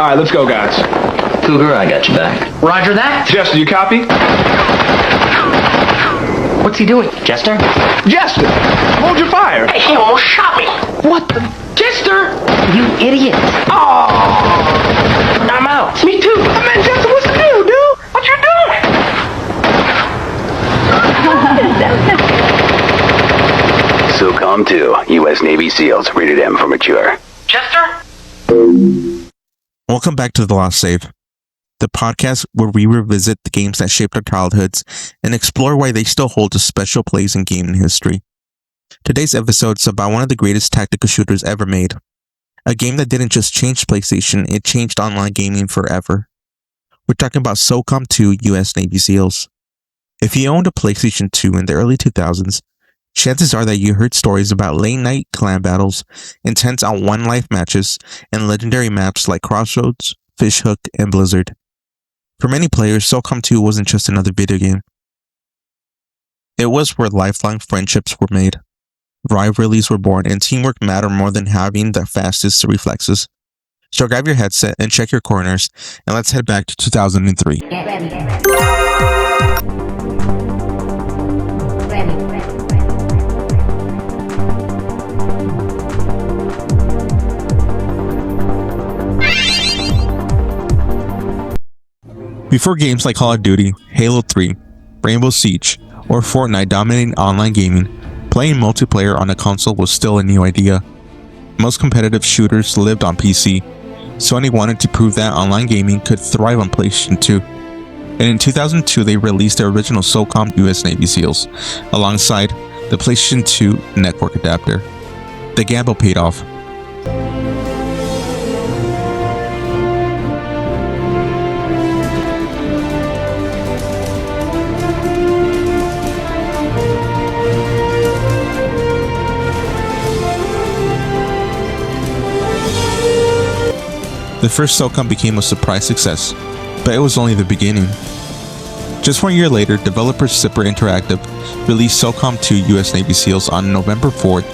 Alright, let's go, guys. Cougar, I got your back. Roger that. Jester, you copy? What's he doing? Jester? Jester! Hold your fire! Hey, he almost shot me. What the? Jester! You idiot. Oh! I'm out. Me too! I mean, Jester, what's the deal, dude? What you doing? SOCOM II, U.S. Navy SEALs, rated M for mature. Jester? Welcome back to The Lost Save, the podcast where we revisit the games that shaped our childhoods and explore why they still hold a special place in gaming history. Today's episode is about one of the greatest tactical shooters ever made. A game that didn't just change PlayStation, it changed online gaming forever. We're talking about SOCOM II U.S. Navy SEALs. If you owned a PlayStation 2 in the early 2000s, chances are that you heard stories about late-night clan battles, intense on-one-life matches, and legendary maps like Crossroads, Fishhook, and Blizzard. For many players, SOCOM II wasn't just another video game. It was where lifelong friendships were made, rivalries were born, and teamwork mattered more than having the fastest reflexes. So grab your headset and check your corners, and let's head back to 2003. Before games like Call of Duty, Halo 3, Rainbow Siege, or Fortnite dominated online gaming, playing multiplayer on a console was still a new idea. Most competitive shooters lived on PC. Sony wanted to prove that online gaming could thrive on PlayStation 2. And in 2002, they released the original SOCOM US Navy SEALs, alongside the PlayStation 2 network adapter. The gamble paid off. The first SOCOM became a surprise success, but it was only the beginning. Just 1 year later, developers Zipper Interactive released SOCOM II US Navy SEALs on November 4th,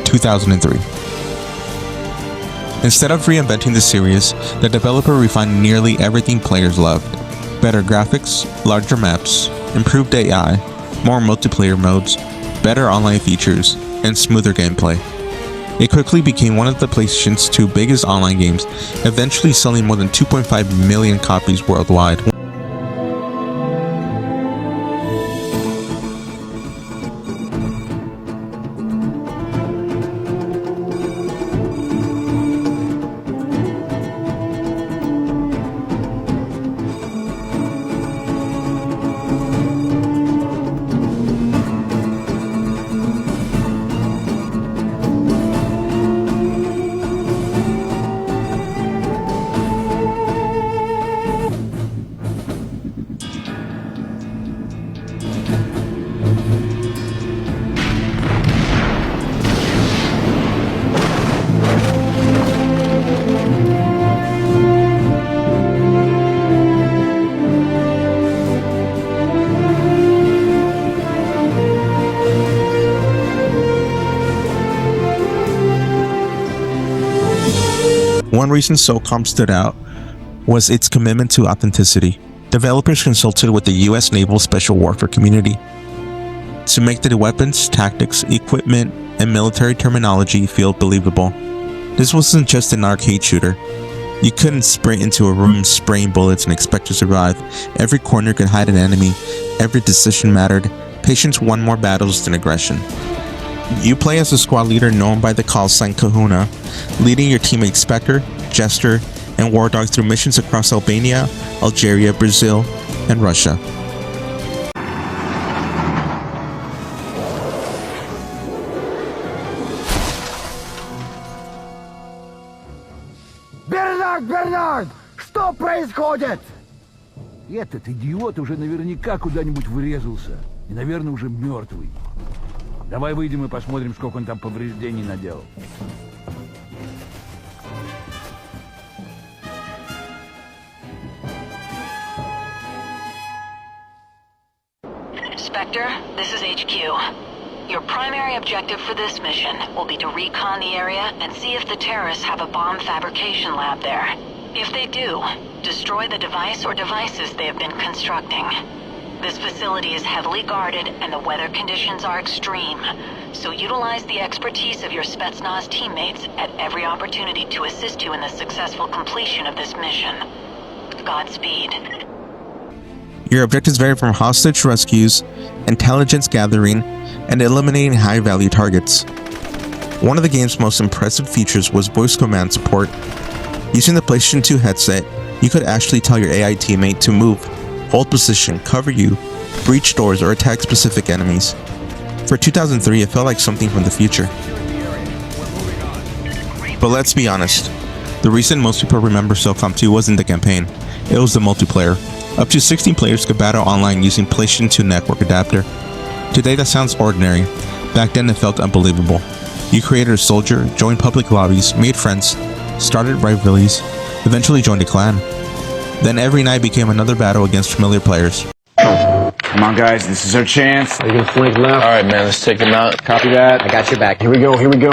2003. Instead of reinventing the series, the developer refined nearly everything players loved. Better graphics, larger maps, improved AI, more multiplayer modes, better online features, and smoother gameplay. It quickly became one of the PlayStation's 2 biggest online games, eventually selling more than 2.5 million copies worldwide. One reason SOCOM stood out was its commitment to authenticity. Developers consulted with the U.S. Naval Special Warfare community to make the weapons, tactics, equipment, and military terminology feel believable. This wasn't just an arcade shooter. You couldn't sprint into a room spraying bullets and expect to survive. Every corner could hide an enemy. Every decision mattered. Patience won more battles than aggression. You play as a squad leader known by the call sign Kahuna, leading your teammates Spectre, Jester, and War Dog through missions across Albania, Algeria, Brazil, and Russia. Бернард! Что происходит? Этот идиот уже наверняка куда-нибудь врезался. И, наверное, уже мертвый. Давай выйдем и посмотрим, сколько он там повреждений наделал. Spectre, this is HQ. Your primary objective for this mission will be to recon the area and see if the terrorists have a bomb fabrication lab there. If they do, destroy the device or devices they have been constructing. This facility is heavily guarded and the weather conditions are extreme, so utilize the expertise of your Spetsnaz teammates at every opportunity to assist you in the successful completion of this mission. Godspeed. Your objectives vary from hostage rescues, intelligence gathering, and eliminating high-value targets. One of the game's most impressive features was voice command support. Using the PlayStation 2 headset, you could actually tell your AI teammate to move, hold position, cover you, breach doors, or attack specific enemies. For 2003, it felt like something from the future. But let's be honest, the reason most people remember SOCOM II wasn't the campaign, it was the multiplayer. Up to 16 players could battle online using PlayStation 2 network adapter. Today that sounds ordinary, back then it felt unbelievable. You created a soldier, joined public lobbies, made friends, started rivalries, eventually joined a clan. Then every night became another battle against familiar players. Come on, guys, this is our chance. Are you gonna flank left? Alright, man, let's take him out. Copy that. I got your back. Here we go, here we go.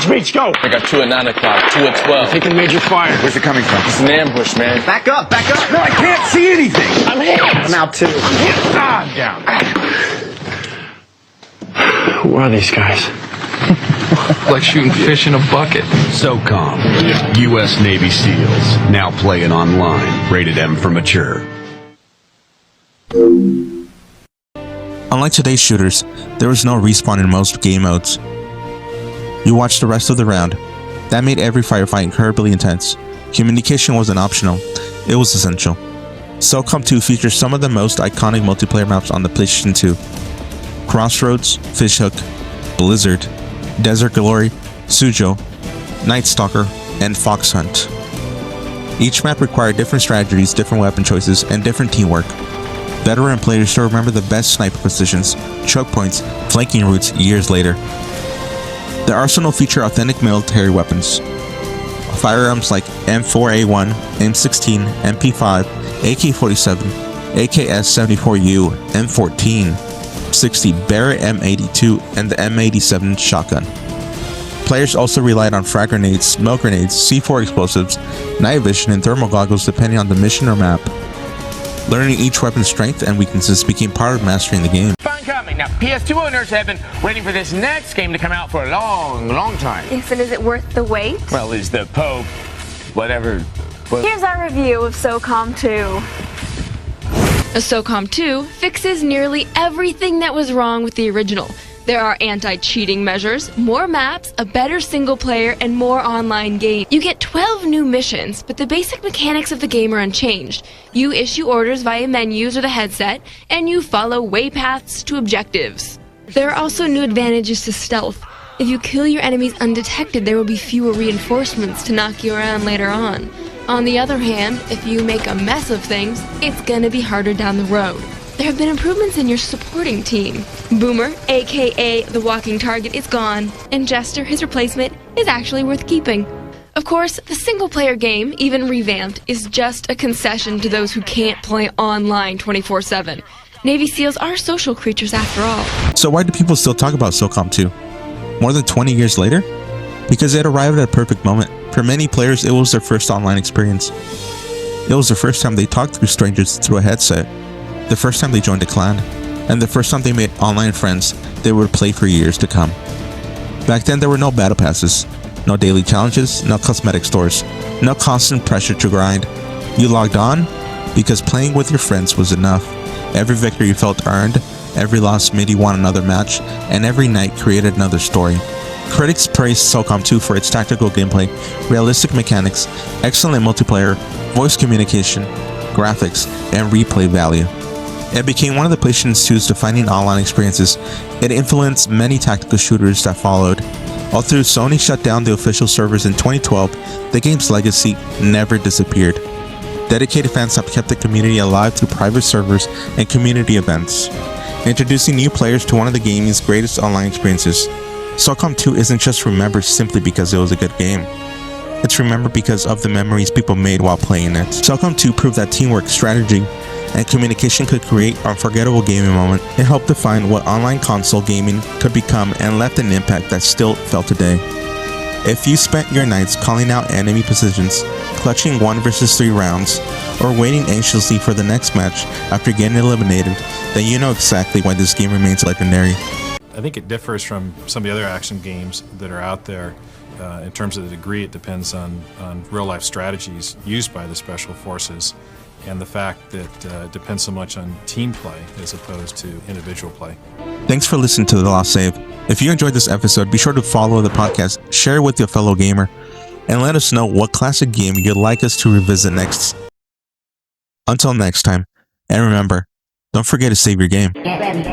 Reach, go! I got 2 at 9 o'clock, 2 at 12. Taking major fire. Where's it coming from? It's an ambush, man. Back up! No, I can't see anything! I'm hit! I'm out too. I'm down. Who are these guys? Like shooting fish in a bucket. SOCOM, U.S. Navy SEALs, now playing online, rated M for mature. Unlike today's shooters, there was no respawn in most game modes. You watched the rest of the round. That made every firefight incredibly intense. Communication wasn't optional, it was essential. SOCOM II features some of the most iconic multiplayer maps on the PlayStation 2. Crossroads, Fishhook, Blizzard, Desert Glory, Suzhou, Night Stalker, and Fox Hunt. Each map required different strategies, different weapon choices, and different teamwork. Veteran players still remember the best sniper positions, choke points, flanking routes years later. The arsenal featured authentic military weapons. Firearms like M4A1, M16, MP5, AK-47, AKS-74U, M14, 60 Barrett M82, and the M87 shotgun. Players also relied on frag grenades, smoke grenades, C4 explosives, night vision, and thermal goggles depending on the mission or map. Learning each weapon's strength and weaknesses became part of mastering the game. Fun coming. Now, PS2 owners have been waiting for this next game to come out for a long time. Yes, and is it worth the wait? Well, is the Pope, whatever. Here's our review of SOCOM II. SOCOM II fixes nearly everything that was wrong with the original. There are anti-cheating measures, more maps, a better single player, and more online games. You get 12 new missions, but the basic mechanics of the game are unchanged. You issue orders via menus or the headset, and you follow waypaths to objectives. There are also new advantages to stealth. If you kill your enemies undetected, there will be fewer reinforcements to knock you around later on. On the other hand, if you make a mess of things, it's gonna be harder down the road. There have been improvements in your supporting team. Boomer, aka the walking target, is gone, and Jester, his replacement, is actually worth keeping. Of course, the single-player game, even revamped, is just a concession to those who can't play online 24/7. Navy SEALs are social creatures after all. So why do people still talk about SOCOM II? More than 20 years later? Because it arrived at a perfect moment. For many players, it was their first online experience. It was the first time they talked to strangers through a headset, the first time they joined a clan, and the first time they made online friends they would play for years to come. Back then, there were no battle passes, no daily challenges, no cosmetic stores, no constant pressure to grind. You logged on because playing with your friends was enough. Every victory you felt earned, every loss made you want another match, and every night created another story. Critics praised SOCOM II for its tactical gameplay, realistic mechanics, excellent multiplayer, voice communication, graphics, and replay value. It became one of the PlayStation 2's defining online experiences. It influenced many tactical shooters that followed. Although Sony shut down the official servers in 2012, the game's legacy never disappeared. Dedicated fans have kept the community alive through private servers and community events, introducing new players to one of the gaming's greatest online experiences. SOCOM II isn't just remembered simply because it was a good game. It's remembered because of the memories people made while playing it. SOCOM II proved that teamwork, strategy, and communication could create an unforgettable gaming moment. It helped define what online console gaming could become and left an impact that's still felt today. If you spent your nights calling out enemy positions, clutching 1 versus 3 rounds, or waiting anxiously for the next match after getting eliminated, then you know exactly why this game remains legendary. I think it differs from some of the other action games that are out there. In terms of the degree, it depends on real-life strategies used by the Special Forces, and the fact that it depends so much on team play as opposed to individual play. Thanks for listening to The Lost Save. If you enjoyed this episode, be sure to follow the podcast, share it with your fellow gamer, and let us know what classic game you'd like us to revisit next. Until next time, and remember, don't forget to save your game. Get ready.